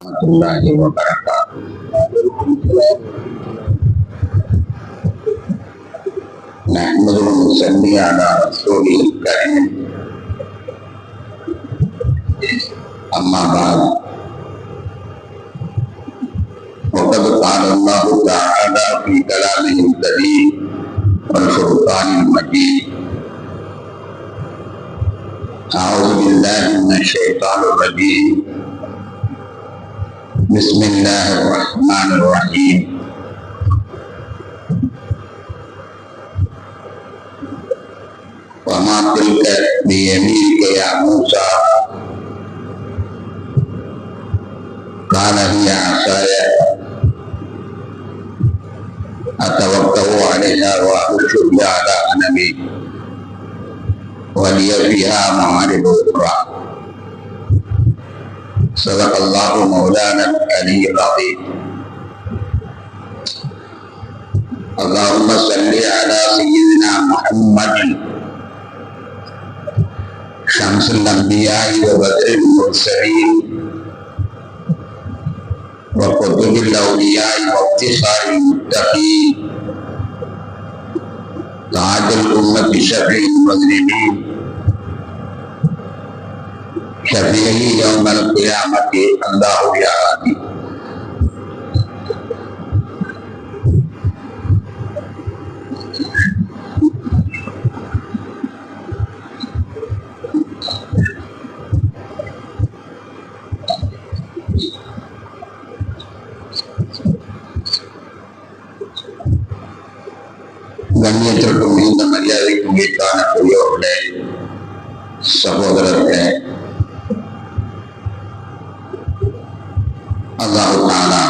الله وبركاته. نحمده ونصلي على رسوله الكريم. أما بعد، وقد قال الله تعالى في كلامه الكريم والفرقان المجيد: أعوذ بالله من الشيطان الرجيم. بسم الله الرحمن الرحيم. وما تلك بيمينك يا موسى؟ قال هي عصاي أتوكأ عليها وأهش بها على غنمي ولي فيها معارض أخرى. صدق الله مولانا العلي العظيم. اللهم صل على سيدنا محمد شمس الأنبياء وبدر المرسلين وقطب الأولياء وافتخار المتقين تاج الأمة شفيع المذنبين شفيعه يوم القيامة الله يا هادي. கண்ணியத்திற்கும் இந்த மரியாதைக்கும் வீட்டான பெரியோர்களே, சகோதரர்களே, அல்லாஹ் தஆலா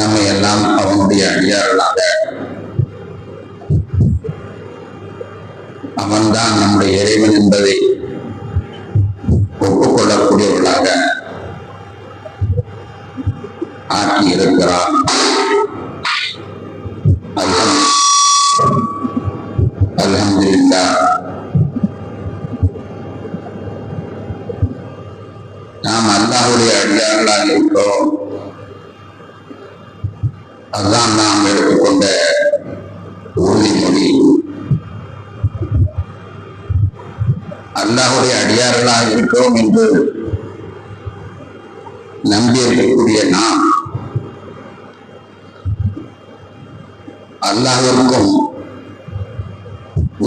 நம்மை எல்லாம் அவனுடைய அடியார்களாக, அவன்தான் நம்முடைய இறைவன் என்பதை ஒப்புக்கொள்ளக்கூடியவர்களாக ஆக்கி இருக்கிறார். அல்ஹம்துலில்லாஹ். நாம் அல்லாஹ்வுடைய அடியார்களாக இருக்கிறோம். அதுதான் நாம் எடுத்துக்கொண்ட உறுதிமொழி. அல்லாஹ்வுடைய அடியார்களாக இருக்கிறோம் என்று நம்பியிருக்கக்கூடிய நாம் அல்லாஹ்விற்கும்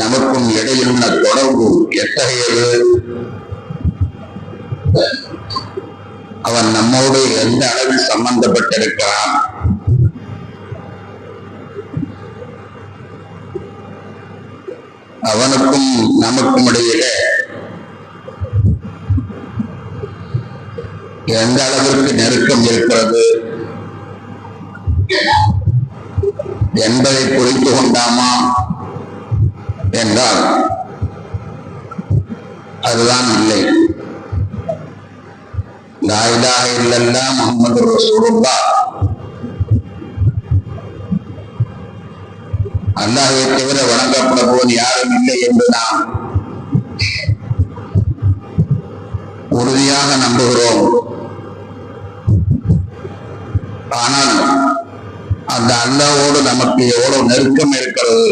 நமக்கும் இடையில் உள்ள தொடர்பு எத்தகையது? அவன் நம்மோடு எந்த அளவில் சம்பந்தப்பட்டிருக்கிறான்? அவனுக்கும் நமக்கும் இடையிலே எந்த அளவிற்கு நெருக்கம் இருக்கிறது என்பதை புரிந்து கொண்டாமா என்றால் அதுதான் இல்லை. லா இலாஹ இல்லல்லாஹ் முஹம்மது ரசூலுல்லாஹ், அல்லாஹ்வை தவிர வணங்கப்படுவோன் யாரும் இல்லை என்று நாம் உறுதியாக நம்புகிறோம். ஆனால் அந்த அல்லாஹ்வோடு நமக்கு எவ்வளவு நெருக்கம் இருக்கிறது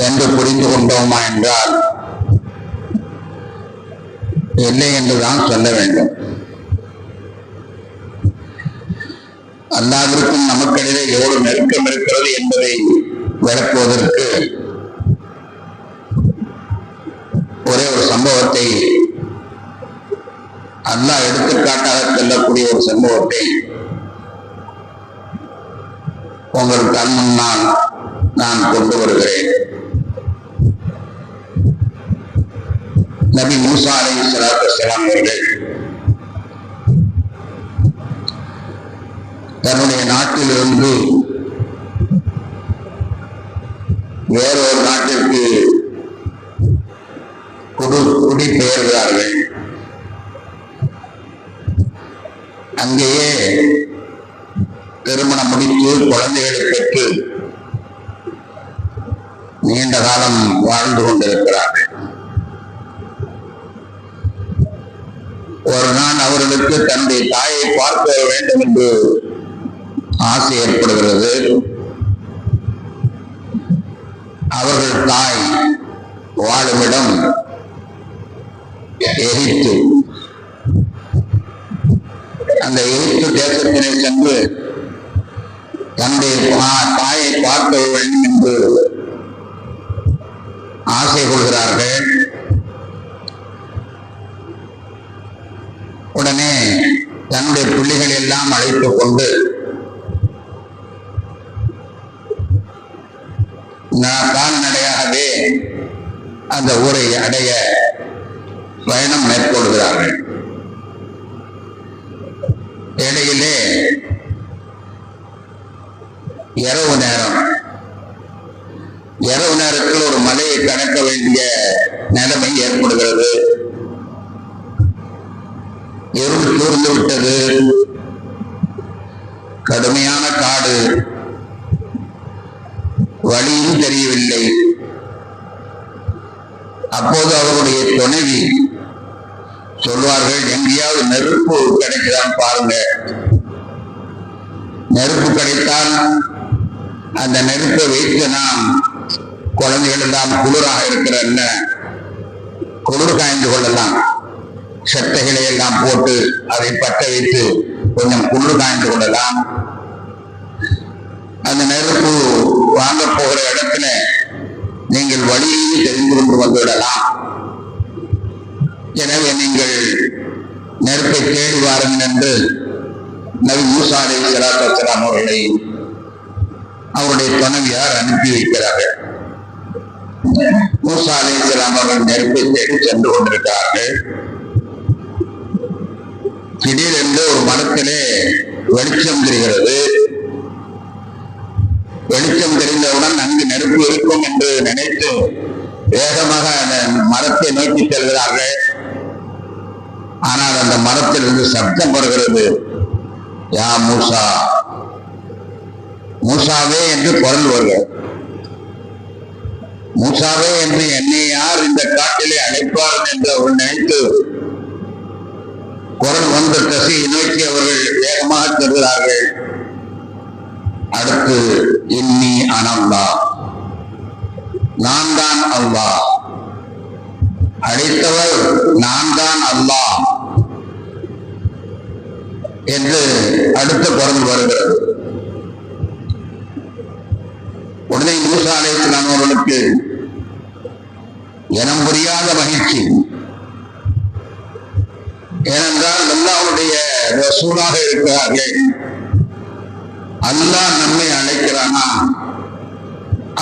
என்று புரிந்து கொண்டோமா என்றால் இல்லை என்றுதான் சொல்ல வேண்டும். அல்லாஹ்விற்கும் நமக்கிடையே எவ்வளவு நெருக்கம் இருக்கிறது என்பதை விளக்குவதற்கு ஒரே ஒரு சம்பவத்தை, அல்லாஹ் எடுத்துக்காட்டாக சொல்லக்கூடிய ஒரு சம்பவத்தை உங்கள் கண் முன்னால் நான் கொண்டு வருகிறேன். நபி மூசா அலைஹிஸ்ஸலாத்து வஸ்ஸலாம் அவர்கள் தன்னுடைய நாட்டிலிருந்து வேறொரு நாட்டிற்கு குடிபெயர்கிறார்கள். அங்கேயே திருமணம் முடித்து குழந்தைகளை பெற்று நீண்ட காலம் வாழ்ந்து கொண்டிருக்கிறார்கள். அவர்களுக்கு தன்னுடைய தாயை பார்க்க வேண்டும் என்று ஆசை ஏற்படுகிறது. அவர்கள் தாய் வாழுமிடம் எகிப்து. அந்த எகிப்து தேசத்தினை சென்று தன்னுடைய தாயை பார்க்க வேண்டும் என்று ஆசை கொள்கிறார்கள். உடனே தன்னுடைய பிள்ளைகள் எல்லாம் அழைத்துக் கொண்டு கால்நடையாகவே அந்த ஊரை அடைய பயணம் மேற்கொள்கிறார்கள். இடையிலே இரவு நேரத்தில் ஒரு மலையை கடக்க வேண்டிய நிலைமை ஏற்படுகிறது. இருள் சூழ்ந்து விட்டது. கடுமையான காடு, வழியும் தெரியவில்லை. அப்போது அவருடைய துணைவி சொல்வார்கள், எங்கேயாவது நெருப்பு கிடைக்குதான் பாருங்க. நெருப்பு கிடைத்தால் அந்த நெருப்பை வைத்து நாம் குழந்தைகள் எல்லாம் குளிராக இருக்கிற குளிர் காய்ந்து கொள்ளலாம். சட்டைகளை எல்லாம் போட்டு அதை பற்ற வைத்து கொஞ்சம் குளிர் காய்ந்து கொள்ளலாம். அந்த நெருப்பு வாங்க போகிற இடத்துல நீங்கள் வழியில் தெரிந்து கொண்டு வந்துவிடலாம். எனவே நீங்கள் நெருப்பை தேடி வாருங்கள் என்று நபி மூசா அலைஹிஸ்ஸலாத்து வஸ்ஸலாம் அவர்களை அவருடைய துணைவியார் அனுப்பி வைக்கிறார்கள். மூசா அலைஹிஸ்ஸலாம் அவர்கள் நெருப்பை தேடி சென்று கொண்டிருக்கிறார்கள். திடீரென்று ஒரு மரத்திலே வெளிச்சம் தெரிகிறது. வெளிச்சம் தெரிந்தவுடன் அங்கு நெருப்பு இருக்கும் என்று நினைத்து வேகமாக அந்த மரத்தை நோக்கி செல்கிறார்கள். ஆனால் அந்த மரத்திலிருந்து சப்தம் வருகிறது, யா மூசா, மூசாவே என்று குரல் வருகிறது. மூசாவே என்று என்னை யார் இந்த காட்டிலே அழைப்பார்கள் என்று அவர்கள் நினைத்து குரல் வந்த திசையை நோக்கி அவர்கள் வேகமாக செல்கிறார்கள். அடுத்து இன்னி அனல்லா, நான் தான் அல்லாஹ், அழைத்தவர் நான் தான் அல்லாஹ் என்று அடுத்த குரல் வருகிறது. உடனே மூசா அலைஹிஸ்ஸலாம் அவர்களுக்கு இனம் புரியாத மகிழ்ச்சி. ஏனென்றால் அல்லாஹ்வுடைய ரசூலாக இருக்கிறார்கள். அல்லாஹ் நம்மை அழைக்கிறானா,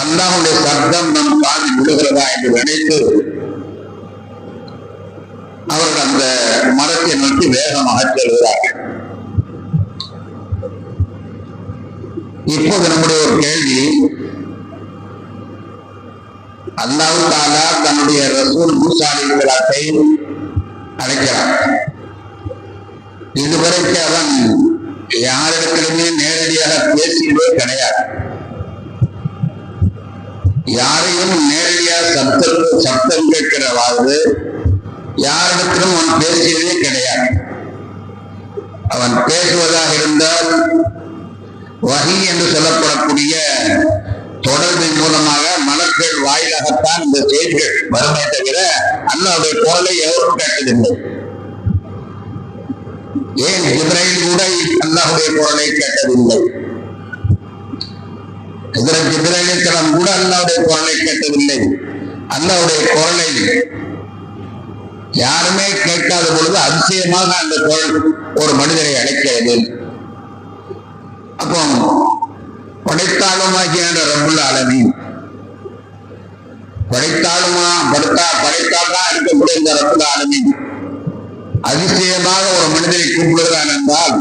அல்லாஹ்வுடைய சப்தம் நம் காதில் விழுகிறதா என்று நினைத்து அவர்கள் அந்த மரத்தை நோக்கி வேகமாக செல்கிறார்கள். இப்போது நம்முடைய ஒரு கேள்வி, அல்லாஹ் தஆலா தன்னுடைய ரசூல் மூசா அலைஹிஸ்ஸலாத்தை அழைக்கிறார். இதுவரைக்கு அவன் யாரிடத்திலுமே நேரடியாக பேசியதே கிடையாது. யாரையும் நேரடியாக சப்தம் கேட்கிறவாறு யாரிடத்திலும் அவன் பேசியதே கிடையாது. அவன் பேசுவதாக இருந்தால் வஹி என்று சொல்லப்படக்கூடிய தொடர்பின் மூலமாக மலக்கள் வாயிலாகத்தான் இந்த செய்திகள் வருமே தவிர அல்லாஹ்வுடைய குரலை எவரும் கேட்டதில்லை. ஏன் ஜிப்ரைல் கூட அல்லாஹ்வுடைய குரலை கேட்டதில்லை. ஜிப்ரைல் கூட அல்லாஹ்வுடைய குரலை கேட்டதில்லை. அல்லாஹ்வுடைய குரலை யாருமே கேட்காத பொழுது அதிசயமாக அந்த குரல் ஒரு மனிதரை அழைக்கிறது. அப்போ படைத்தாலுமாகிய ரப்புல் ஆலமீன், படைத்தால்தான் இருக்கக்கூடிய இந்த ரப்புல் ஆலமீன் அதிசயமாக ஒரு மனிதரை கூப்பிடுகிறான் என்றால்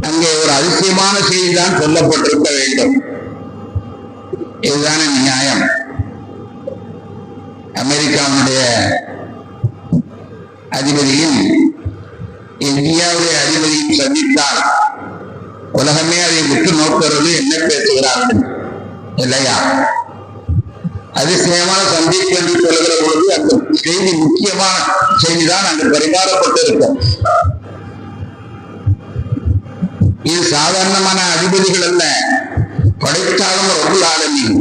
அங்கே ஒரு அதிசயமான செய்தி தான் சொல்லப்பட்டிருக்க வேண்டும். இதுதான நியாயம். அமெரிக்காவுடைய அதிபதியும் இந்தியாவுடைய அதிபதியும் சந்தித்தால் உலகமே அதை விட்டு நோக்கிறது, என்ன பேசுகிறார்கள் இல்லையா? அதிசயமான ஹதீஸ் என்று சொல்லுகிற பொழுது அந்த செய்தி முக்கியமான செய்திதான் அங்கு பரிமாறப்பட்டிருக்கும். இது சாதாரணமான அதிபதிகள் அல்ல, படைத்தாலும் ரப்புல் ஆலமீன்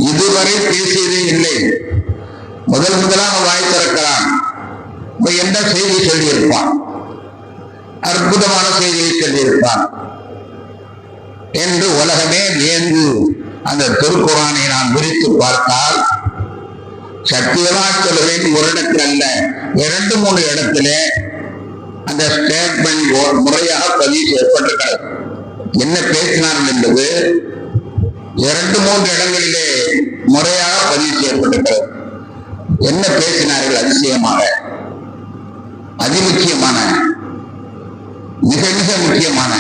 இதுவரை பேசியதே இல்லை. முதலாக வாய் திறக்கிறான். என்ன செய்தி சொல்லியிருப்பான்? அற்புதமான செய்தியை சொல்லியிருப்பான் என்று உலகமே வியந்து அந்த திருக்குர்ஆனை நான் விரித்து பார்த்தால், சத்தியமா சொல்லுவேன், ஒரு இடத்தில் அல்ல 2-3 இடத்திலே அந்த ஸ்டேட்மெண்ட் முறையாக பதிவு செய்யப்பட்டிருக்கிறது. என்ன பேசினார்கள் என்பது 2-3 இடங்களிலே முறையாக பதிவு செய்யப்பட்டிருக்கிறது. என்ன பேசினார்கள்? அதிசயமாக, அதிமுக்கியமான, மிக மிக முக்கியமான,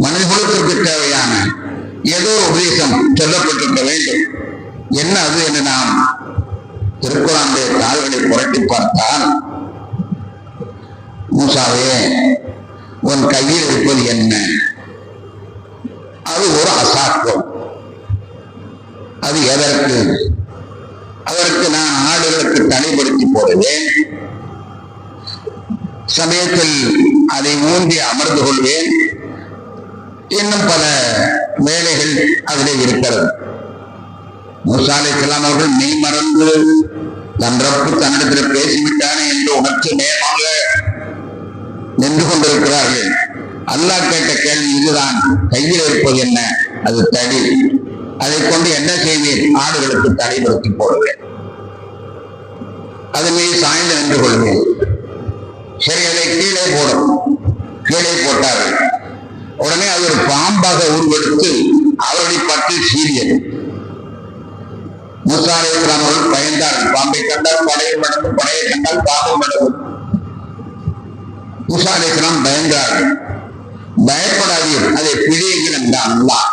மனிதர்களுக்கு தேவையான ஏதோ உபதேசம் சொல்லப்பட்டிருக்க வேண்டும். என்ன அது என்று நாம் திருக்குர்ஆனுடைய தாள்களை புரட்டி பார்த்தால், மூசாவே, உன் கையில் இருப்பது என்ன? அது ஒரு அசாக்கம். அது எதற்கு? அதற்கு நான் ஆடுகளுக்கு தடைப்படுத்தி போடுவேன், சமயத்தில் அதை ஊன்றி அமர்ந்து கொள்வேன், இன்னும் பல வேலைகள் அதிலே இருக்கிறது. மூசா அலைஹிஸ்ஸலாம் அவர்கள் மெய் மறந்து தன் ரப்பு தன்னிடத்தில் பேசிவிட்டானே என்று உணர்ச்சி நேரமாக நின்று கொண்டிருக்கிறார்கள். அல்லாஹ் கேட்ட கேள்வி இதுதான், கையில் இருப்பது என்ன? அது தடி. அதை கொண்டு என்ன செய்வேன்? ஆடுகளுக்கு தடைப்படுத்தி போடுவேன், அது மீது சாய்ந்து நின்று கொள்வேன். சரி, அதை கீழே போடும். கீழே போட்டார்கள். உடனே அது ஒரு பாம்பாக உருவெடுத்து அவருடைய பற்றில் சீறியது. மூசா அலைஹிஸ்ஸலாம் அவர்கள் பயந்தார்கள். பாம்பை கண்டால் படையில் நடக்கும், படையை கண்டால் பாம்பு நடக்கும். மூசா அலைஹிஸ்ஸலாம் பயந்தார்கள். பயப்படாதீர்கள், அதை பிடியுங்கள் என்றான் அல்லாஹ்.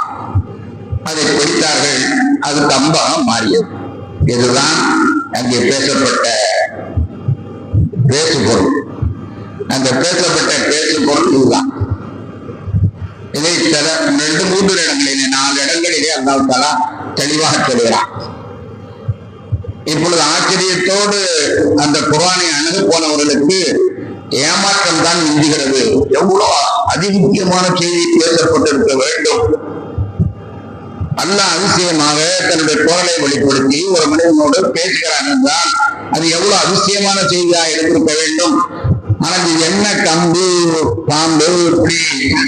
அதை பிடித்தார்கள். அது கம்பாக மாறியது. இதுதான் அங்கே பேசப்பட்ட பேசுபொருள். அந்த பேசப்பட்ட பேசுபொருள் இதுதான். இதை சில 2-3 இடங்களிலே 4 இடங்களிலே அல்லாஹ் தஆலா தெளிவாக சொல்கிறான். இப்பொழுது ஆச்சரியத்தோடு அந்த குர்ஆனை அணுகு போனவர்களுக்கு ஏமாற்றம் தான் மிஞ்சுகிறது. எவ்வளவு அதிமுக்கியமான செய்தி பேசப்பட்டிருக்க வேண்டும். அல்லாஹ் அதிசயமாக தன்னுடைய குரலை வெளிப்படுத்தி ஒரு மனிதனோடு பேசுகிறான் என்றால் அது எவ்வளவு அதிசயமான செய்தியாக இருந்திருக்க வேண்டும். ஆனால் இது என்ன கம்பு பாம்பு இப்படி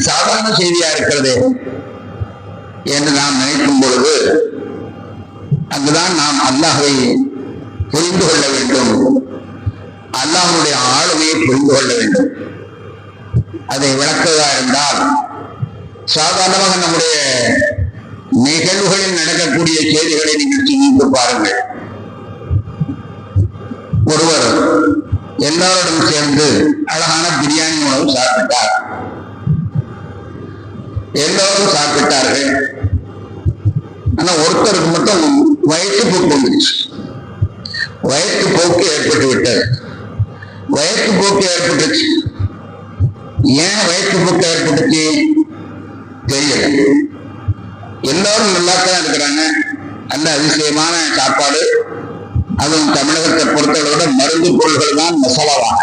சாதாரண செய்தியா இருக்கிறது என்று நாம் நினைக்கும் பொழுது அங்குதான் நாம் அல்லாஹ்வை புரிந்து கொள்ள வேண்டும், அல்லாஹ்வுடைய ஆளுமையை புரிந்து கொள்ள வேண்டும். அதை விளக்குவதா இருந்தால் சாதாரணமாக நம்முடைய நிகழ்வுகளில் நடக்கக்கூடிய செய்திகளை நீங்கள் சிந்தித்து பாருங்கள். ஒருவர் எல்லாரோடும் சேர்ந்து அழகான பிரியாணி உணவு சாப்பிட்டார். எல்லோரும் சாப்பிட்டார்கள். ஆனா ஒருத்தருக்கு மட்டும் வயிற்றுப்போக்கு வந்துச்சு. வயிற்றுப்போக்கு ஏற்பட்டு விட்டது. வயிற்றுப்போக்கு ஏற்பட்டுச்சு. ஏன் வயிற்றுப்போக்கு ஏற்பட்டுச்சு தெரியல. எல்லாரும் நல்லாத்தான் இருக்கிறாங்க. நல்ல அதிசயமான சாப்பாடு. அதுவும் தமிழகத்தை பொறுத்தவரை மருந்து பொருள்கள் தான் மசாலாவாக,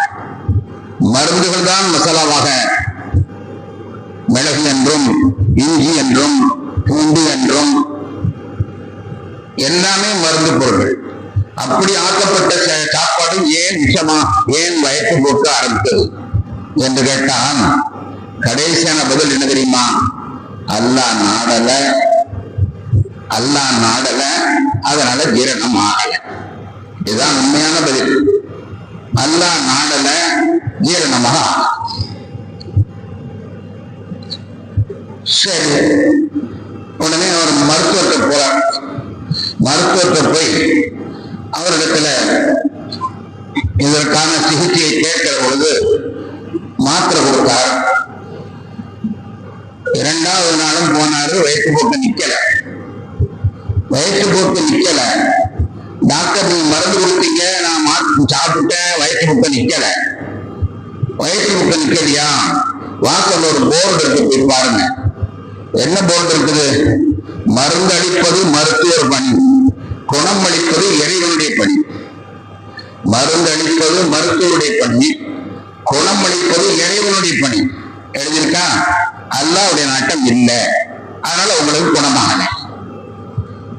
மருந்துகள் தான் மசாலாவாக, மிளகு என்றும் இஞ்சி என்றும் பூண்டு என்றும் எல்லாமே மருந்து பொருள்கள். அப்படி ஆக்கப்பட்ட சாப்பாடு ஏன் விஷமா, ஏன் வயிற்று போக்கு ஆரம்பித்தது என்று கேட்டால் கடைசியான பதில் என்ன தெரியுமா? அல்லாஹ் நாடல, அல்லாஹ் நாடல, அதனால ஜீரணம் ஆகல. இதுதான் உண்மையான பதில். அல்லாஹ் நாடல, ஜீரணமாக. சரி, உடனே அவர் மருத்துவத்தை போறார். மருத்துவத்தை போய் அவரிடத்துல இதற்கான சிகிச்சையை கேட்கிற பொழுது மாத்திரை கொடுத்தார். 2வது நாளும் போனாரு, வயிற்றுப்போக்கு நிக்கல. வயிற்றுப்போக்கு நிக்கல. டாக்டர் நீங்க மருந்து கொடுத்தீங்க, நான் சாப்பிட்டேன், வயிற்றுப்போக்கு நிக்கல. வயிற்றுப்போக்கு நிக்கலையா? வாசல் ஒரு போர்டு இருக்கு, போய் பாருங்க. என்ன போர்டு இருக்குது? மருந்து அளிப்பது மருத்துவர் பணி, குணம் அளிப்பது இறைவனுடைய பணி, மருந்து அளிப்பது மருத்துவருடைய பணி, குணம் அளிப்பது இறைவனுடைய பணி. எழுதியிருக்கா? அல்லாஹ்வுடைய நாட்டம் இல்லை, அதனால உங்களுக்கு குணமாகல.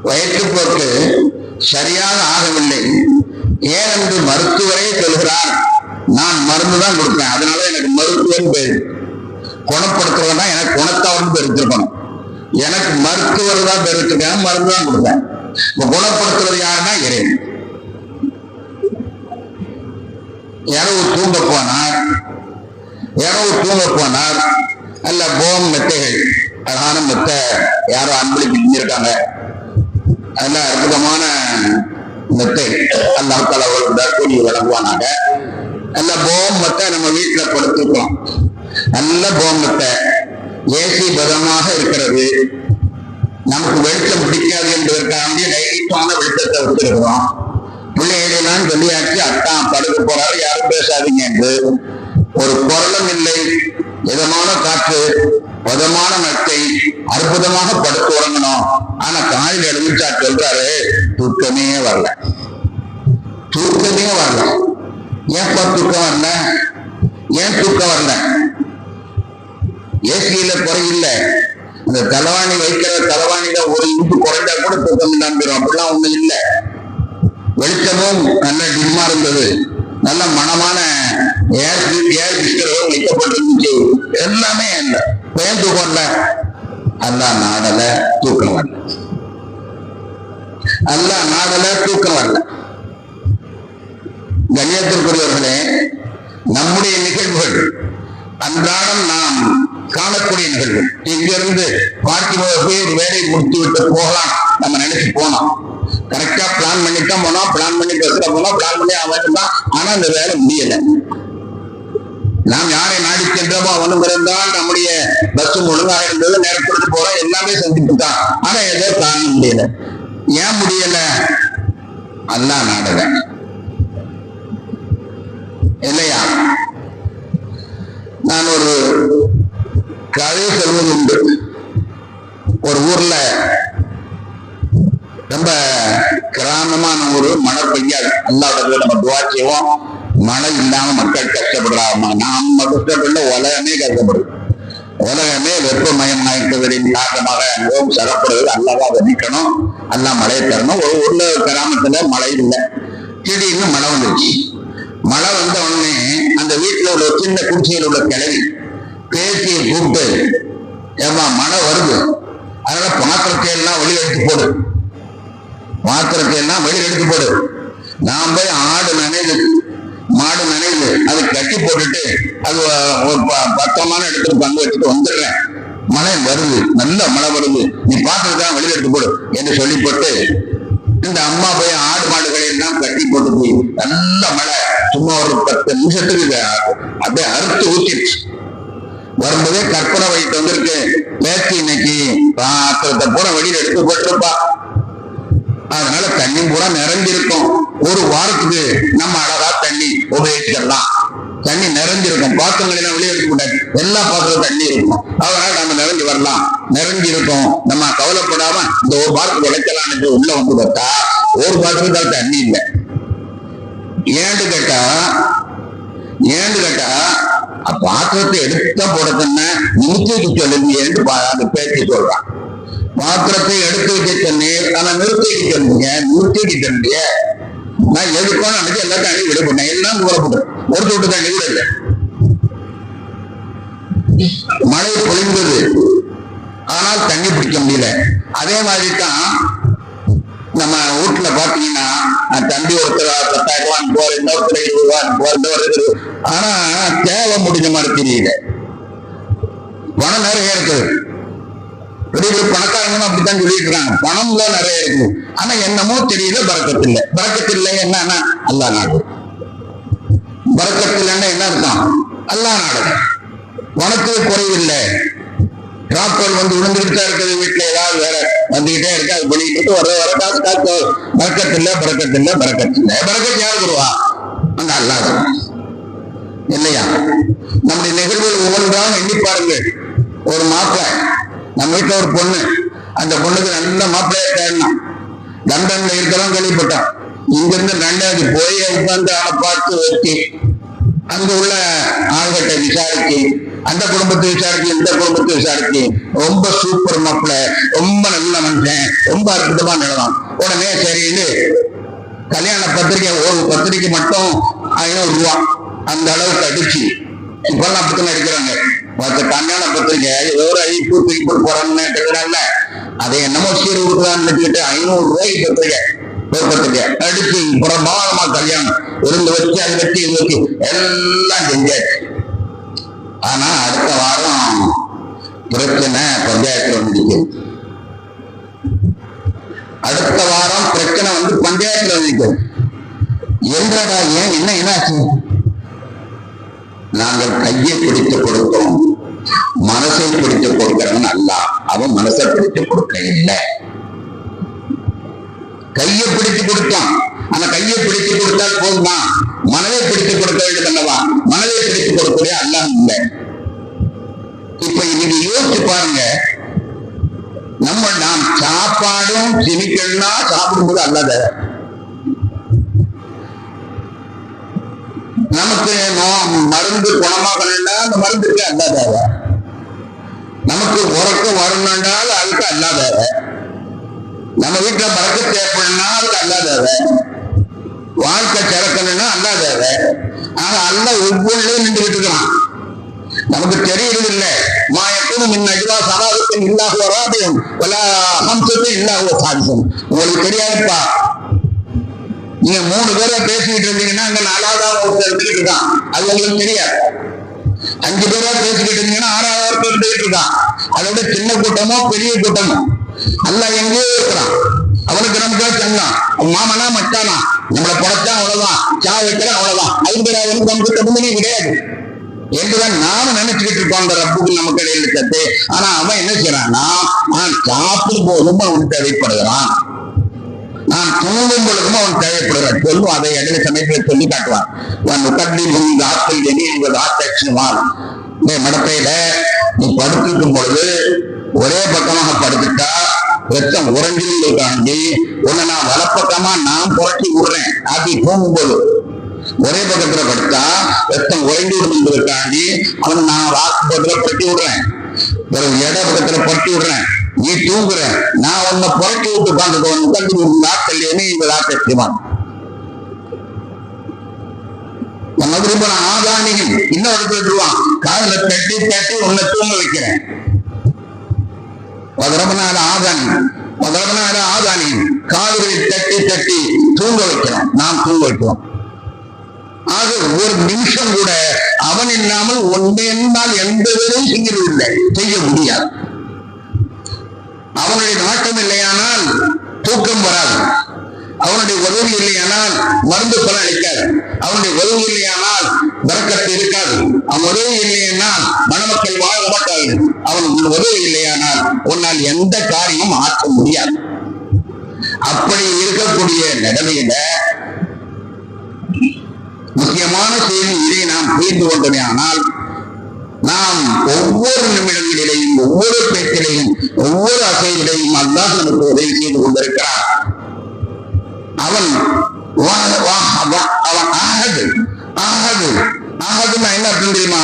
வயிற்றுப்போக்கு சரியாக ஆகவில்லை, ஏனென்று மருத்துவரே சொல்கிறார், நான் மருந்து தான் கொடுப்பேன், அதனால எனக்கு மருத்துவன் பேரு. குணப்படுத்துறவன் தான் எனக்கு குணத்தவன் பேர் வச்சிருக்கணும், எனக்கு மருத்துவர் தான் பேர் வச்சிருக்காங்க, மருந்து தான் கொடுப்பேன். இப்ப குணப்படுத்துறது யாருன்னா இறைவன். இரவு தூங்க போனார் அல்ல போம் மெத்தைகள், அழகான மெத்தை யாரோ அன்பளிப்பு செஞ்சிருக்காங்க, நல்ல அற்புதமான மெத்தை, அல்லாஹ் தஆலா கூலி வழங்குவானாக. நல்ல போம் மெத்தை நம்ம வீட்டுல படுத்திருக்கோம், நல்ல போம் மெத்தை, ஏசி பதமாக இருக்கிறது. நமக்கு வெளிச்சம் பிடிக்காது என்பதற்காக லைட்டான வெளிச்சத்தை வச்சிருக்கிறோம். பிள்ளைகளெல்லாம் சொல்லியாச்சு, அத்தான் படுக்க போறாரு, யாரும் பேசாதீங்க என்று. ஒரு குரலும் இல்லை, இதமான காற்று, பதமான மெத்தை, அற்புதமாக படுத்து உறங்கணும். ஆனா காலையில் எழுந்துச்சா சொல்றாரு, தூக்கமே வரல. ஏப்பா தூக்கம் வரல? ஏன் தூக்கம் வரல? ஏசியில குறையில்லை, அந்த தலைவாணி வைக்கிற தலைவாணியில ஒரு இன்ச்சு குறைஞ்சா கூட தூக்கம் இல்லாம போயிடும். அப்படிலாம் ஒண்ணு இல்லை. வெளிச்சமும் நல்ல டிம்மா இருந்தது, நல்ல மனமான ஏர் பிஸ்டர்களும் வைக்கப்பட்டிருந்துச்சு, எல்லாமே இல்லை. ஏன் தூக்கம் வரல? அல்லாஹ் நாடல, தூக்கம் வரல. அல்லாஹ் நாடல, தூக்கம் வரல. கண்ணியத்திற்குரியவர்களே, நம்முடைய நிகழ்வுகள் அன்றாடம் நாம் காணக்கூடிய நிகழ்வுகள். இங்கிருந்து பார்க்கும்போது போய் ஒரு வேலையை முடித்து விட்டு போகலாம் நம்ம நினைச்சு போனோம். கரெக்டா பிளான் பண்ணித்தான் போனோம், பிளான் பண்ணி பேசுற போனோம், பிளான் பண்ணி அவன் தான். ஆனா அந்த வேலை முடியல. நாம் யாரை நாடி சென்றோமோ அவனும் இருந்தால், நம்முடைய பஸ்ஸும் ஒழுங்காக இருந்தது, நேரப்படுத்தி போறோம், எல்லாமே சந்திப்புத்தான். ஆனா ஏதோ தாங்க முடியல. ஏன் முடியல? அல்லாஹ் நாடல இல்லையா? நான் ஒரு கதை சொல்வது உண்டு. ஒரு ஊர்ல ரொம்ப கிராமமான ஊரு, மழை பெய்யாது. அல்லாஹ்விடத்துல நம்ம துஆ செய்வோம், மழை இல்லாம மக்கள் கஷ்டப்படுறாங்க. நாம கஷ்டப்படல, உலகமே கஷ்டப்படுது. உலகமே வெப்பமயமாயிருப்பதின் காரணமாக மிகவும் சிறப்படுறது. அல்லாஹ் அதை நிக்கணும், அல்லாஹ் மழையை தரணும். ஒரு ஊர்ல கிராமத்துல மழை இல்லை, திடீர்னு மழை வந்துருச்சு. மழை வந்த உடனே அந்த வீட்டுல உள்ள சின்ன குடிசையில் உள்ள கிளவி பேத்தியை கூப்பிட்டு, ஏமா மழை வருது, அதனால பாத்திரத்தை எல்லாம் வெளியெடுத்து போடு, நான் போய் ஆடு நனையுது, மாடு நனையுது, அது கட்டி போட்டுட்டு அது ஒரு பத்திரமான இடத்துல பங்கு வச்சுட்டு வந்துடுறேன். மழை வருது, நல்ல மழை வருது, நீ பாத்திரத்தான் வெளியில எடுத்து போடு என்று சொல்லி போட்டு இந்த அம்மா போய் ஆடு மாடுகளை எல்லாம் கட்டி போட்டு போய் நல்ல மழை, சும்மா ஒரு 10 நிமிஷத்துக்கு அப்படியே அறுத்து ஊத்திடுச்சு. வரும்போதே கற்பனை வயிற்று வந்திருக்கு, பேச்சு இன்னைக்கு பாத்திரத்தை பூரா வெளியில எடுத்து போட்டிருப்பா, அதனால தண்ணி பூரா நிறைஞ்சிருக்கும். ஒரு வாரத்துக்கு நம்ம அழகா தண்ணி உபயோகிச்சிடலாம். தண்ணி நிறைஞ்சிருக்கும், பாத்திரங்கள் எல்லாம் வெளியே எடுக்க கூடாது, எல்லா பாத்திரம் தண்ணி இருக்கும், அதனால நம்ம நிறைஞ்சு வரலாம். நிறைஞ்சிருக்கும், நம்ம கவலைப்படாம இந்த ஒரு வாரத்துக்கு விளைச்சலான்னு உள்ள வந்து பார்த்தா ஒரு பாத்திரத்தால் தண்ணி இல்லை. ஏன்னு கேட்டா பாத்திரத்தை எடுத்துதான் போடத்தன்ன நிறுத்தி சொல்லுங்க என்று அந்த பேச்சு சொல்றான். பாத்திரத்தை எடுத்து வைக்க சொன்னேன், ஆனா நிறுத்திட்டு சொன்னீங்க, நான் எதுக்கும் நினைச்சு எல்லா தண்ணி விட போட்டேன், எல்லாம் கூறப்பட்டேன், ஒரு தொட்டு தண்ணி கூட இல்லை. மழை பொழிந்தது, ஆனால் தண்ணி பிடிக்க முடியல. அதே மாதிரி தான் நம்ம வீட்டுல பாத்தீங்கன்னா தம்பி ஒருத்தர் 10,000 ரூபாய் போற, இன்னொருத்தர் 20 ரூபாய் போற, ஆனா தேவை முடிஞ்ச மாதிரி தெரியல. பணம் நிறைய இருக்குது, பெரிய பணக்காரங்களும் அப்படித்தான் சொல்லிட்டு இருக்காங்க, பணம்ல நிறைய இருக்குது, ஆனா என்னமோ தெரியல, பரக்கத்தில்லை. என்னன்னா அல்லாஹ் நாடு. பரக்கத்தில்லைன்னா என்ன அர்த்தம்? அல்லாஹ் நாடு. பணத்துக்கு குறைவில்லை, டிராக்டர் வந்து விழுந்துகிட்டு தான் இருக்குது, வீட்டுல ஏதாவது வேற வந்துகிட்டே இருக்கு, அது பண்ணிட்டு வர காசு பறக்கத்தில்லை. பறக்கத்து யாரு தருவா? அந்த அல்லாஹ் இல்லையா? நம்முடைய நிகழ்வுகள் ஒவ்வொன்றாக எண்ணி பாருங்கள். ஒரு மாப்பிள்ளை, நம்ம வீட்டுல ஒரு பொண்ணு, அந்த பொண்ணுக்கு நல்ல மாப்பிள்ளைய தேடணும். லண்டன்ல இருக்கிறோம் கேள்விப்பட்டோம். இங்கிருந்து லண்டனுக்கு போய் உட்கார்ந்து ஆளை பார்த்து வச்சு அங்க உள்ள ஆள்கிட்ட விசாரிச்சு, அந்த குடும்பத்தை விசாரிச்சு, இந்த குடும்பத்தை விசாரிச்சு, ரொம்ப சூப்பர் மாப்பிள்ள, ரொம்ப நல்ல மனுஷன், ரொம்ப அற்புதமா நடலாம். உடனே சரின்னு கல்யாண பத்திரிகை, ஒரு பத்திரிகை மட்டும் 500 ரூபா அந்த அளவுக்கு அடிச்சு இப்பெல்லாம் அப்படித்தான் அடிக்கிறாங்க. மற்ற கல்யாண பத்திரிகை ஏதோ ஒரு அழிப்பு தூக்கி போறாங்கன்னு அதை என்னமோ சீர் கொடுக்குறான்னு நினைச்சுக்கிட்டு 500 ரூபாய்க்கு பத்திரிகை அடிச்சு பிரமாதமா கல்யாணம் இருந்து வச்சு அது வச்சு இது வச்சு எல்லாம் செஞ்சாச்சு. ஆனா அடுத்த வாரம் பிரச்சனை பஞ்சாயத்துல வந்துச்சு. அடுத்த வாரம் பிரச்சனை பஞ்சாயத்துல வந்துச்சு. என்றடா ஏன் என்னாச்சு? நாங்கள் கையை பிடித்து கொடுத்தோம், மனசை பிடித்து கொடுக்கிறவன் அல்ல, அவன் மனசை பிடித்து கொடுக்க இல்லை. கையை பிடித்து கொடுத்தான். ஆனா கையை பிடித்து கொடுத்தால் போதுமா? மனதை பிடித்து கொடுக்க வேண்டும் அல்லவா? மனதை பிடித்து கொடுக்கவே அல்லாஹ் இல்லை. இப்ப இன்னைக்கு யோசிச்சு பாருங்க, நாம் சாப்பாடும் சிமிக்கல்னா சாப்பிடும்போது அல்லாத, நமக்கு மருந்து குணமாகணும்னா அந்த மருந்துக்கு அல்லாத, நமக்கு உறக்கம் வரணும்னால் அதுக்கு அல்லாத, நம்ம வீட்டுல பறக்க தேவைப்படுனா அதுக்கு அல்லாத, வாழ்க்கை சிறக்கணும்னா அல்லாத. ஆக அல்ல ஒவ்வொன்றையும் நின்றுகிட்டு இருக்கான். நமக்கு தெரியறது இல்லை. மாயக்கும் மின் அஜ்வா சலாதத்தின் இல்லாஹ் வராபியும் வலா ஹம்சத்தின் இல்லாஹ் சாதிசம். உங்களுக்கு தெரியாதுப்பா. நீங்க 3 பேரை பேசிக்கிட்டு இருந்தீங்கன்னா அங்க 4ஆவது ஒருத்தர் இருந்துகிட்டு இருக்கான், அது உங்களுக்கு தெரியாது. 5 பேரா பேசிக்கிட்டு இருந்தீங்கன்னா 6ஆவது ஒருத்தர் இருந்துகிட்டு இருக்கான். அதோட சின்ன கூட்டமோ பெரிய கூட்டமோ அல்லாஹ் எங்கேயோ இருக்கிறான். அவனுக்கு நமக்கு சொன்னான், மாமனா மச்சானா, நம்மளை படைச்சா அவ்வளவுதான், சா வைக்கிறேன் அவ்வளவுதான், 5 பேராவது நமக்கு தகுந்தனே கிடையாது என்றுதான் நாம நினைச்சுக்கிட்டு இருக்கோம். அந்த ரப்புக்கு நமக்கு இடையில இருக்கிறது. ஆனா அவன் என்ன செய்யறான்னா, நான் சாப்பிடும் போதும் அவன் தேவைப்படுகிறான், நான் தூங்கும் பொழுதும் அவன் தேவைப்படுகிறான். சொல்லும் அதை இடையில சமயத்தில் சொல்லி காட்டுவான். மடப்பையில நீ படுத்திருக்கும் பொழுது ஒரே பக்கமாக படுத்துட்டா ரத்தம் உறைஞ்சிருக்காண்டி உன்னை நான் வலப்பக்கமா நான் புரட்டி விடுறேன். அப்படி தூங்கும்போது ஒரே பக்கத்துல படுத்தா ரத்தம் உறைந்து விடுவதற்காண்டி அவனை நான் வாக்கு பக்கத்துல புரட்டி விடுறேன், ஒரு இட பக்கத்துல புரட்டி விடுறேன். நீ தூங்குற, நான் உன்னை புரட்டி விட்டு உட்காந்துட்டு நாட்கள் இந்த ஆட்சிவான் ஆதானிகள் இன்னொரு இடத்துவான். காதல தட்டி தட்டி உன்னை தூங்க வைக்கிறேன். ஆதானி காதுகளை தட்டி தட்டி தூங்க வைக்கிறோம், நாம் தூங்க வைக்கிறோம். ஆக ஒரு நிமிஷம் கூட அவன் இல்லாமல் ஒன்றால் எந்த வேலையும் செய்ய முடியாது. அவனுடைய நாட்டம் இல்லையானால் தூக்கம் வராது. அவனுடைய உதவி இல்லையானால் மருந்து பலன் அளிக்காது. அவனுடைய உதவி இல்லையானால் பரக்கத்து இருக்காது. அவன் உதவி இல்லையானால் மணமக்கள் வாழ மாட்டாது. அவன் உதவி இல்லையானால் உன்னால் எந்த காரியமும் ஆற்ற முடியாது. அப்படி இருக்கக்கூடிய நிலைமையில முக்கியமான செய்தி இதை நாம் புரிந்து கொண்டோமே ஆனால், நாம் ஒவ்வொரு நிமிடங்களிலேயும், ஒவ்வொரு பேச்சிலையும், ஒவ்வொரு அசைவிலையும் அல்லாஹ் நமக்கு உதவி செய்து கொண்டிருக்கிறார். அவன் என்ன அர்த்தம் தெரியுமா?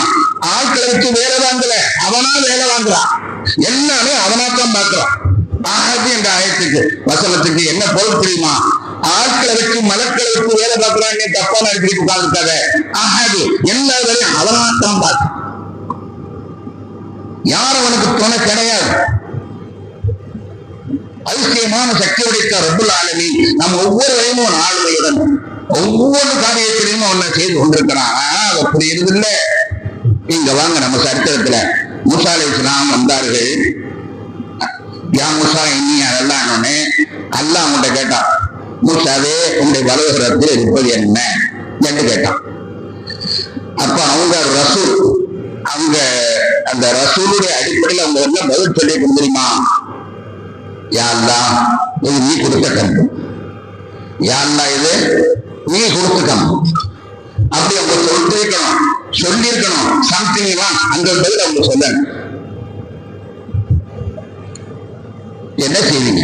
ஆட்களை வச்சு வேலை வாங்கல, அவனா வேலை வாங்குறான். எல்லாமே அவனாத்தான் பார்க்கிறான். ஆகது என்ற ஆயத்துக்கு வசனத்துக்கு என்ன பொருள் தெரியுமா? ஆட்களை வச்சு மலக்களை வச்சு வேலை பார்க்கிறான், தப்பா நடத்திட்டு உட்கார்ந்துருக்காங்க. ஆகது எல்லா வேலையும் அவனாத்தான் பார்க்க, யார் அவனுக்கு துணை கிடையாது. அதிசயமான சக்தி உடைத்த ரப்புல் ஆலமீன் நம் ஒவ்வொருவரையும் ஒரு ஆளுமையுடன் ஒவ்வொரு காரியத்திலையும் அவனை செய்து கொண்டிருக்கிறான். அப்படி இருதில்ல. இங்க வாங்க, நம்ம சரித்திரத்துல மூசா அலைஹிஸ்ஸலாம் வந்தார்கள். யா மூசா இன்னி அதெல்லாம் அல்லாஹ் அவங்கள்ட்ட கேட்டான், மூசாவே உங்களுடைய வலதுகரத்தில் இருப்பது என்ன என்று கேட்டான். அப்ப அவங்க ரசூல், அவங்க அந்த ரசூலுடைய அடிப்படையில் அவங்க என்ன பதில் சொல்லி தெரியுமா? யா அல்லாஹ் இது நீ கொடுத்த கம்பு, யா அல்லாஹ் இது நீ கொடுத்த கம்பு. அப்படி அவங்க சொல்லியிருக்கணும் சம்திங் அங்க பதில் அவங்க சொல்ல. என்ன செய்வீங்க?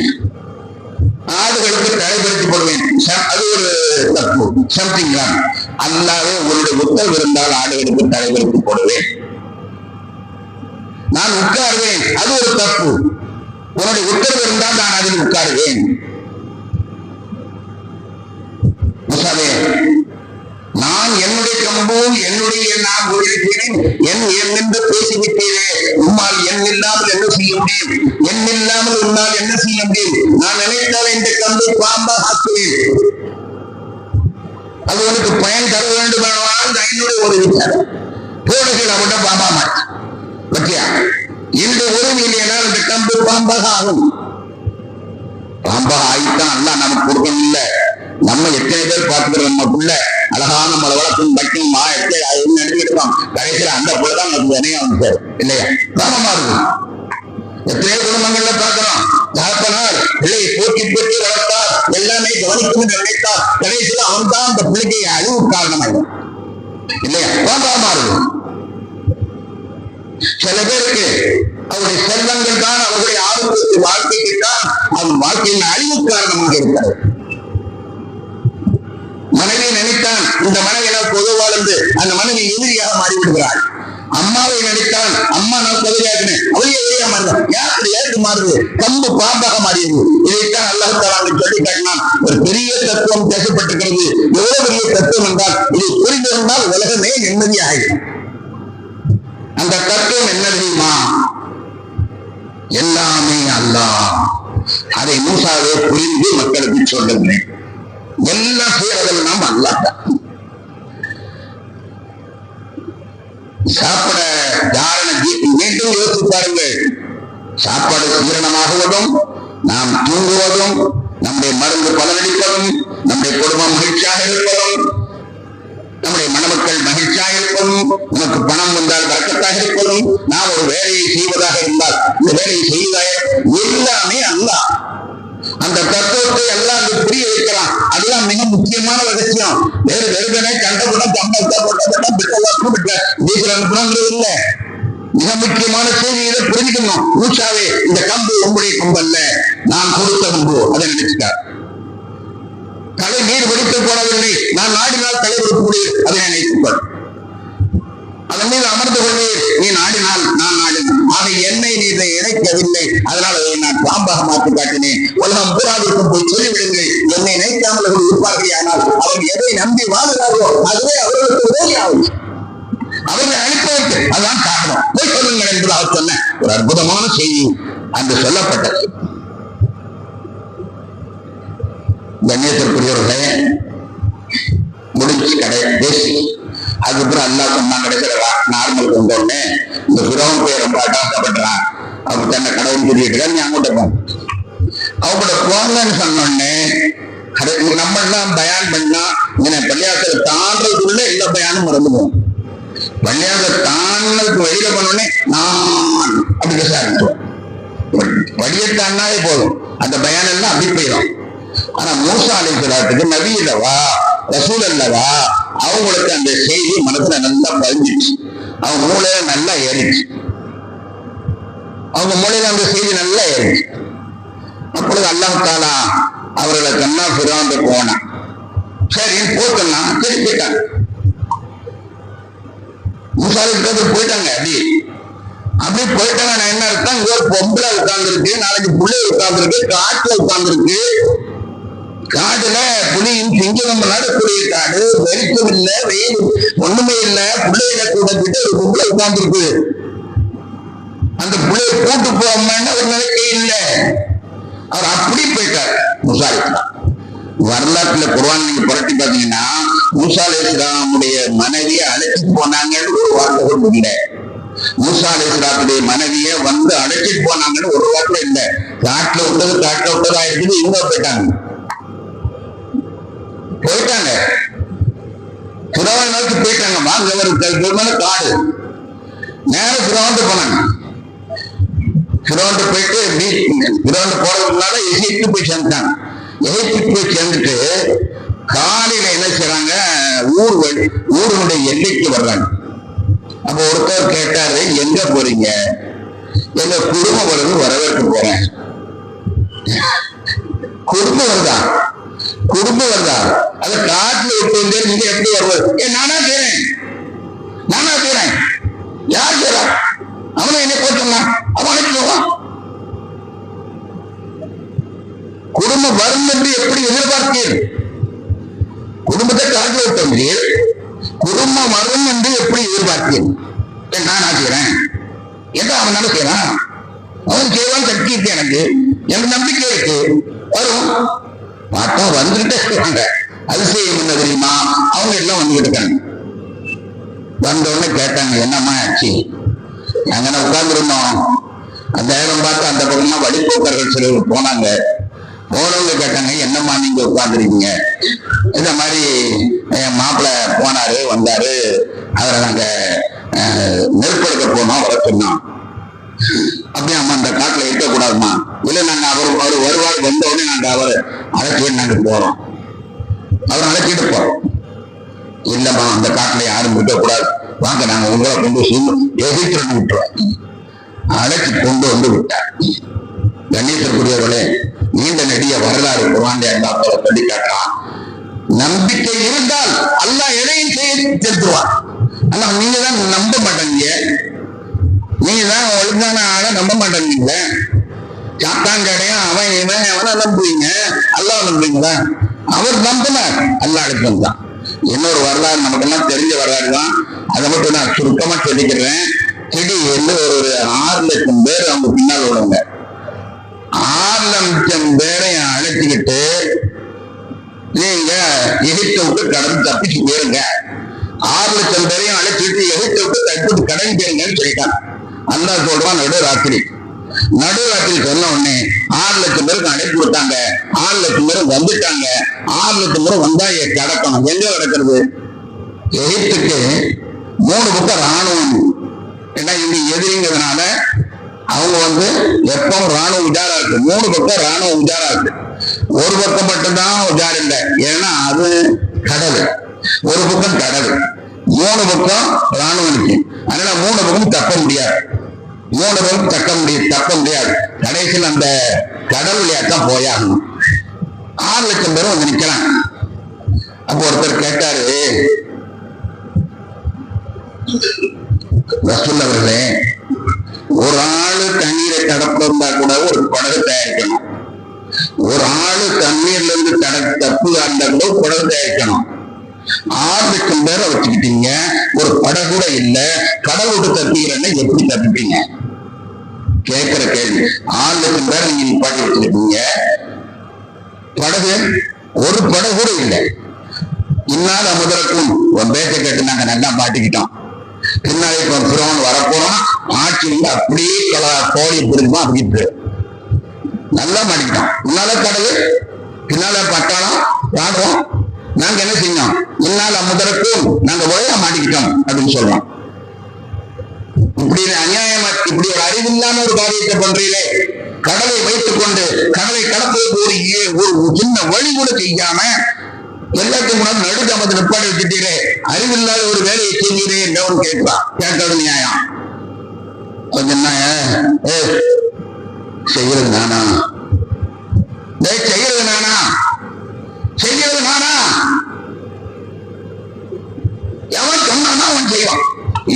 ஆடுகளுக்கு தப்பு, சம்திங் ராங். அல்லாவே உங்களுடைய உத்தரவு இருந்தால் ஆடுகளுக்கு தலைவருக்கு போடுவேன், நான் உட்காருவேன், அது ஒரு தப்பு. உன்னுடைய உத்தரவு இருந்தால் நான் அதில் உட்காருவேன். நான் என்னுடைய கம்பும் என்னுடைய நான் என்று பேசிவிட்டேனே, உம்மால் என் இல்லாமல் என்ன செய்ய முடியும், என் இல்லாமல் உன்னால் என்ன செய்ய முடியும், நான் நினைத்தால் இந்த கம்பை பாம்பாக ஆக்குவேன், அது உனக்கு பயன் தர வேண்டுமானால் என்னுடைய ஒரு விசாரம் போடுகள் அவட பாம்பா மாற்றி பற்றியா, இந்த உறவு இல்லையானால் இந்த கம்பு பாம்பாக ஆகும். பாம்பாக ஆகித்தான் அல்ல நமக்கு கொடுக்கணும். இல்ல நம்ம எத்தனை பேர் பார்த்துக்கிறோம், நம்ம புள்ள அழகான நம்மளை வளர்க்கும் வைக்கும் எடுத்துக்கிட்டோம், கடைசியில் அந்த புள்ளதான் நமக்கு வினையா வந்து சார் இல்லையா, பாவமா இருக்கும். எத்தனையோ குடும்பங்கள்ல பார்க்கிறோம், தகப்பனார் பிள்ளையை போட்டி போட்டி வளர்த்தார், எல்லாமே கவனிக்கும் நினைத்தார், கடைசியில் அவன் தான் அந்த பிள்ளைக்கு அழிவு காரணமாயிடும் இல்லையா, பாவமா இருக்கும். சில பேருக்கு அவருடைய செல்வங்கள் தான் அவர்களுடைய ஆரோக்கியத்தை வாழ்க்கைக்கு தான் அவன் வாழ்க்கையின் அழிவு காரணமாக இருக்கிறது. மனைவியை நினைத்தான் இந்த மனைவியால் பொது வாழ்ந்து அந்த மனைவி எதிரியாக மாறிவிடுகிறாள். அம்மாவை நினைத்தான் அம்மா நான் பகுதியாக அவளே எதிரியாக மாறுதான். யாருக்கு மாறுது, கம்பு பாம்பாக மாறியது. இதைத்தான் அல்லாஹ் சொல்லி காட்டினான். ஒரு பெரிய தத்துவம் பேசப்பட்டிருக்கிறது. எவ்வளவு பெரிய தத்துவம் என்றால் இதை புரிந்திருந்தால் உலகமே நிம்மதியாகும். அந்த தத்துவம் என்ன தெரியுமா, எல்லாமே அல்லாஹ். அதை மூசாவே புரிந்து மக்களுக்கு சொல்லுங்கள். எல்லாம் செய்யறதெல்லாம் அல்லாஹ். சாப்பிட மீண்டும் யோசித்து பாருங்கள். சாப்பாடு சீரணமாகுவதும், நாம் தூங்குவதும், நம்முடைய மருந்து பலனளிப்பதும், நம்முடைய குடும்பம் மகிழ்ச்சியாக இருப்பதும், நம்முடைய மணமக்கள் மகிழ்ச்சியாக இருப்பதும், நமக்கு பணம் வந்தால் வரக்கத்தாக இருப்பதும், நாம் ஒரு வேலையை செய்வதாக இருந்தால் இந்த வேலையை செய்வதாக எல்லாமே அல்லாஹ். அந்த தத்துவத்தை எல்லாம் புரிய வைக்கலாம். அதெல்லாம் மிக முக்கியமான ரகசியம். வேறு வெறுதனை கண்டபுடம் இல்லை. மிக முக்கியமான செய்தியை புரிஞ்சுக்கணும். மூசாவே இந்த கம்பு உங்களுடைய கம்பு அல்ல, நான் கொடுத்த கம்பு. அதை நினைச்சுட்டார். தலை நீர் வெடித்து போனவில்லை, நான் நாடினால் தலை வெடிக்க முடியும், அதை நினைத்துப்பார். அதன் மீது அமர்ந்து கொள்வீர், நீ நாடினால் நான் நாடினேன். ஆக என்னை நீ இதை இணைக்கவில்லை, அதனால் அதை நான் பாம்பாக மாற்றி காட்டினேன். உலகம் பூராவிற்கும் போய் சொல்லிவிடுங்கள், என்னை நினைக்காமல் அவர்கள் இருப்பார்கள். ஆனால் அவர்கள் எதை நம்பி வாழ்கிறார்களோ அதுவே அவர்களுக்கு உதவியாகும். அவர்கள் அனுப்பதற்கு அதுதான் காரணம். போய் சொல்லுங்கள் என்று அவர் சொன்ன ஒரு அற்புதமான செய்தி அன்று சொல்லப்பட்டது. கண்ணியத்திற்குரியவர்களே, முடிஞ்சு கடை பேசி அதுக்கப்புறம் அல்லாஹ் சொன்னான். கிடைக்கிறதா நார்மல் கொண்டோடனே இந்த பிறவன் போய் ரொம்ப அட்டாசப்படுறான். அவர் தன்னை கடவுள் சொல்லிட்டு நீ அங்கிட்ட போங்க, அவங்களோட போங்கன்னு சொன்னோடனே நம்ம எல்லாம் பயான் பண்ணா இங்க பள்ளியாசலை தாண்டதுக்குள்ள எல்லா பயானும் மறந்துவோம். பள்ளியாசலை தாண்டதுக்கு வெளியில பண்ணோடனே நான் அப்படி பேச ஆரம்பிச்சோம். வழியை தாண்டாவே போதும், அந்த பயான் எல்லாம் அப்படி போயிடும். ஆனா மூசா அலைஹிஸ்ஸலாத்துக்கு நபி அல்லவா, ரசூல் அல்லவா, அவங்களுக்கு அந்த செய்தி மனசுல நல்லா பதிஞ்சிச்சு, அவங்க மூளையில நல்லா ஏறிச்சு. அவங்க மூளையில அந்த செய்தி நல்லா ஏறிச்சு. அப்பொழுது அல்லாஹ் தஆலா அவர்களை கண்ணா பிறந்து போனான். சரி போட்டோம்னா சரி போயிட்டாங்க. மூசா அலைஹிஸ்ஸலாத்துக்கு போயிட்டாங்க. அப்படி போயிட்டாங்க. நான் என்ன அர்த்தம், இங்க ஒரு பொம்பளை உட்கார்ந்து இருக்கு, நாளைக்கு புள்ளை உட்கார்ந்து இருக்கு, காட்டுல உட்கார்ந்து இருக்கு. காட்டுல புலியும் சிங்கம் நடக்கூடிய காடு, வெளிச்சம் இல்ல, வெயில் ஒண்ணுமே இல்ல, பிள்ளைகளை கூட்டிட்டு ஒரு பொம்பளை உட்கார்ந்து இருக்கு. அந்த பிள்ளைய கூட்டு போவோம்னா ஒரு நிலைக்கை இல்லை. அவர் அப்படி போயிட்டார் மூசா அலைஹிஸ்ஸலாம். வரலாற்றுல குர்ஆன் நீங்க புரட்டி பாத்தீங்கன்னா மூசா அலைஹிஸ்ஸலாமுடைய மனைவியை அழைச்சிட்டு போனாங்கன்னு ஒரு வார்த்தை கூட இல்லை. மூசா அலைஹிஸ்ஸலாமுடைய மனைவியை வந்து அழைச்சிட்டு போனாங்கன்னு ஒரு வார்த்தை இல்லை. காட்டுல விட்டதா இருக்குது, இவங்க போயிட்டாங்க. பிறவன் நோக்கி போயிட்டாங்க. வாங்க ஒரு காடு நேரம் பிறவன்ட்டு போனாங்க. பிறவன்ட்டு போயிட்டு பிறவன்ட்டு போறதுனால எகிப்து போய் சேர்ந்துட்டாங்க. எகிப்துக்கு போய் சேர்ந்துட்டு காலையில என்ன செய்யறாங்க, ஊருடைய எல்லைக்கு வர்றாங்க. அப்ப ஒருத்தர் கேட்டாரு, எங்க போறீங்க? எங்க குடும்பம் வருது, வரவேற்க போறேன். குடும்பம் வருதா அது காட்டுல விட்டு வந்து நீங்க எப்படி வருவது? நானா செய்றேன், நானா செய்றேன். யார் செய்றா? அவனை என்ன போட்டுருந்தான், அவன் அழைச்சிடுவான். குடும்பம் வரும் என்று எப்படி எதிர்பார்த்தீர்? குடும்பத்தை காட்டில் விட்டீர், குடும்பம் வரும் என்று எப்படி எதிர்பார்த்தீர்? நான் செய்றேன் என்று அவன் செய்யறான். அவன் செய்வான், சக்தி இருக்கு, எனக்கு நம்பிக்கை இருக்கு, வரும். பார்த்தா வந்துகிட்டே இருக்காங்க. அதிசயம் என்ன தெரியுமா? அவங்க எல்லாம் வந்துகிட்டு இருக்காங்க. வந்த உடனே கேட்டாங்க, என்னம்மா ஆச்சு? நாங்க உட்கார்ந்துருந்தோம். அந்த நேரம் பார்த்து அந்த பக்கமா வழிபோக்கர்கள் சிலர் போனாங்க. போனவங்க கேட்டாங்க, என்னம்மா நீங்க உட்கார்ந்துருக்கீங்க? இந்த மாதிரி என் மாப்பிள்ளை போனாரு, வந்தாரு, அவரை நாங்க நெருப்படுத்த போனோம், வர சொன்னோம். அப்படியே அம்மா அந்த காட்டுல இருக்கக்கூடாதுமா? இல்ல, நாங்க அவர் வருவார், வந்த உடனே நாங்க அவர் அழைச்சிட்டு நாங்க போறோம், அவர் அழைச்சிட்டு போறோம். இல்லம்மா, அந்த காட்டுல யாரும் விட்டக்கூடாது, வாங்க நாங்க உங்களை கொண்டு எதிர்த்து விட்டுறோம். அழைச்சி கொண்டு வந்து விட்டார். கணேசருக்குரியவர்களே, நீண்ட நெடிய வரலாறு குர்ஆன்ல அல்லாஹ் சொல்லி காட்டுறான். நம்பிக்கை இருந்தால் அல்லாஹ் எதையும் செய்து செலுத்துவான். ஆனா நீங்க தான் நம்ப மாட்டேங்க, நீங்க தான் ஒழுங்கான ஆளை நம்ப மாட்டேங்க. சாத்தாங்கடையும் அவன் இவன் அவனை நம்புவீங்க, அல்லாஹ் நம்புவீங்களா? அவர் நம்பினார், அல்லாஹ் அழைப்பம் தான். இன்னொரு வரலாறு நமக்கெல்லாம் தெரிஞ்ச வரலாறு தான், அதை மட்டும் நான் சுருக்கமா சொல்லிக்கிறேன். திடீர்னு ஒரு 6 லட்சம் பேர் அவங்க பின்னால் விடுங்க. 6 லட்சம் பேரை அழைச்சிக்கிட்டு நீங்க எகிப்தை விட்டு கடந்து தப்பிச்சு போயிருங்க. 6 லட்சம் பேரையும் அழைச்சிட்டு எகிப்தை விட்டு தப்பிட்டு கடந்து போயிருங்கன்னு சொல்லிட்டாங்க. அல்லாஹ் சொல்றான், நடுராத்திரி சொன்ன உடனே 6 லட்சம் பேருக்கு அழைப்பு கொடுத்தாங்க. 6 லட்சம் பேரும் வந்துட்டாங்க. 6 லட்சம் பேரும் வந்தா கிடக்கணும். எங்க கிடக்கிறது? எகிப்துக்கு 3 பக்கம் ராணுவம். ஏன்னா இங்க எதிரிங்கிறதுனால அவங்க எப்பவும் ராணுவ உஜாரா இருக்கு. 3 பக்கம் ராணுவ உஜாரா இருக்கு. ஒரு பக்கம் மட்டும்தான் உஜார் இல்லை, ஏன்னா அது கடல். ஒரு பக்கம் கடல், 3 பக்கம் ராணுவம் இருக்கு. அதனால 3 பக்கம் தப்ப முடியாது. 3 பக்கம் தப்ப முடியாது. கடைசியில் அந்த கடல் விளையாட்டம் போயாகணும். 6 லட்சம் பேரும் நிக்கிறாங்க. அப்போ ஒருத்தர் கேட்டாரு, ரசூல் அவர்களே, ஒரு ஆளு தண்ணீரை கடப்ப இருந்தா கூட ஒரு படகு தயாரிக்கணும். ஒரு ஆளு தண்ணீர்ல இருந்து தப்பு இருந்தா கூட ஒரு படகு தயாரிக்கணும். 6 லட்சம் பேரை வச்சுக்கிட்டீங்க, ஒரு படகு கூட இல்ல, கடல் விட்டு தப்பிக்கிறேன்னு எப்படி தப்பிப்பீங்க? கேட்கிற கேள்வி. 6 லட்சம் பேரை நீங்க நிப்பாட்டி வச்சிருக்கீங்க, படகு ஒரு படகு கூட இல்லை. இன்னால முதலுக்கும் உன் பேச்ச கேட்டு நாங்க நல்லா மாட்டிக்கிட்டோம். பின்னாலே இப்ப பிறவன் வரப்போறோம், ஆட்சி அப்படியே கோழி புரிஞ்சுமா அப்படின்ட்டு நல்லா மாட்டிக்கிட்டோம். முன்னால கடவு, பின்னால பட்டாளம் பாடுறோம். நாங்க என்ன செஞ்சோம்? இன்னால முதலுக்கும் நாங்க ஒழுங்கா மாட்டிக்கிட்டோம் அப்படின்னு சொல்றோம். இப்படி அநியாயமா, இப்படி ஒரு அறிவில்லாம ஒரு காரியத்தை பண்றீங்களே. கடலை வைத்துக் கொண்டு கடலை கடப்பதற்கு ஒரு சின்ன வழி கூட செய்யாம எல்லாத்தையும் கூட நடுக்கமத்தை நிப்பாடி வச்சுட்டீரே, அறிவில்லாத ஒரு வேலையை செஞ்சீரே என்றவன் கேட்பான். கேட்டது நியாயம். செய்யறது நானா? செய்யறது நானா? செய்யறது நானா? எவன் சொன்னானா அவன் செய்வான்.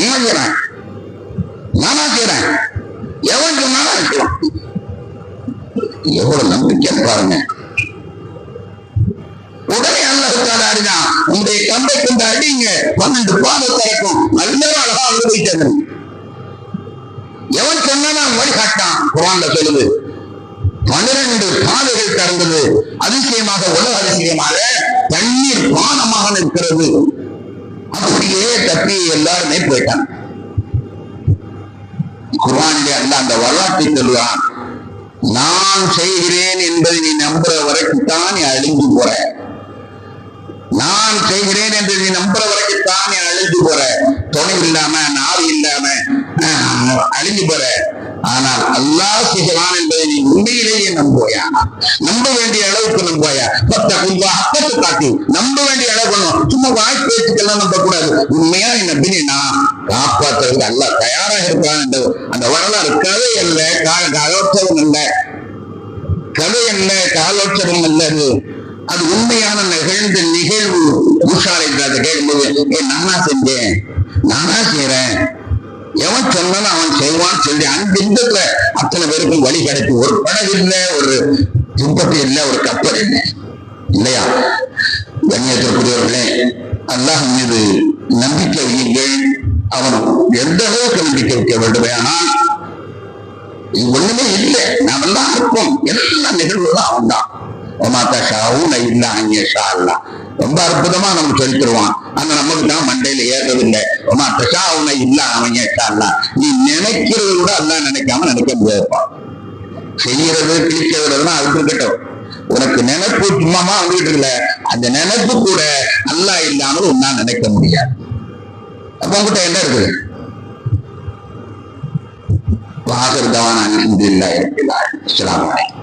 இவன் செய்யறான், நானா செய்யறேன். எவன் சொன்னானா செய்வான். எவ்வளவு நம்பிக்கை பாருங்க. உடனே அல்லாஹ் அறிதான், உங்களுடைய கம்பை கொண்டு அடிங்க, 12 பாதை திறக்கும். நல்ல அழகா அனுபவிச்சது. எவன் சொன்னா வழிகாட்டான். குர்ஆன்ல சொல்லுது, 12 பாதைகள் திறந்தது. அதிசயமாக, உலக அதிசயமாக தண்ணீர் பானமாக நிற்கிறது. அப்படியே தப்பி எல்லாருமே போயிட்டான். குர்ஆனிலே அல்லாஹ் அந்த வரலாற்றை சொல்லுவான். நான் செய்கிறேன் என்பதை நீ நம்புற வரைக்கும் தான் நீ அழிஞ்சு போற. நான் செய்கிறேன் என்று நீ நம்புற வரைக்கும் தான் நீ அழிஞ்சு போற. துணை இல்லாம, நாவி இல்லாம அழிஞ்சு போற. ஆனால் அல்லாஹ் செய்கிறான் என்பதை நீ உண்மையிலேயே நம்புவாயா? நம்ப வேண்டிய அளவுக்கு நம்புவாயா? அப்பத்து காட்டி நம்ப வேண்டிய அளவு. சும்மா வாய் பேச்சுக்கெல்லாம் நம்ப கூடாது. உண்மையா நம்பினா காப்பாற்றுறதுக்கு அல்லாஹ் தயாராக இருக்கிறான் என்ற அந்த வரலாறு கதை அல்ல, காலோற்சவம் அல்ல, கதை அல்ல, காலோற்சவம் அல்லது. அது உண்மையான நிகழ்ந்த நிகழ்வு. அதை கேட்கும்போது நானா செஞ்சேன், நானா செய்யறேன், எவன் சொன்னாலும் அவன் செய்வான்னு சொல்லி அந்த இந்த அத்தனை பேருக்கும் வழி கிடைக்கும். ஒரு படகு இல்லை, ஒரு துப்பட்டி இல்லை, ஒரு கப்பல் இல்லை, இல்லையா? கண்ணியத்திற்குரியவர்களே, அல்லாஹ் மீது நம்பிக்கை வையுங்கள். அவன் எந்த அளவுக்கு நம்பிக்கை வைக்க வேண்டுமே, ஆனால் இது ஒண்ணுமே இல்லை, நாம் எல்லாம் இருப்போம், எல்லாம் நிகழ்வுதான் அவன் தான். ரொம்ப அற்புதமா நமக்கு சொல்லித்தருவான். ஆனா நமக்கு தான் மண்டையில ஏறது இல்லை. நீ நினைக்கிறது கூட எல்லாம் நினைக்காம நினைக்க முடியாதுப்பா. செய்யறது கிழிக்கிறதுனா அது இருக்கட்டும், உனக்கு நினைப்பு சும்மாமா வந்துகிட்டு இருக்கல, அந்த நினைப்பு கூட அல்லாஹ் இல்லாமல் உன்னால நினைக்க முடியாது. அப்ப உங்ககிட்ட என்ன இருக்குது? வாகர்தவான அல்ஹம்துலில்லாஹி ரப்பில் ஆலமீன். அஸ்ஸலாமு அலைக்கும்.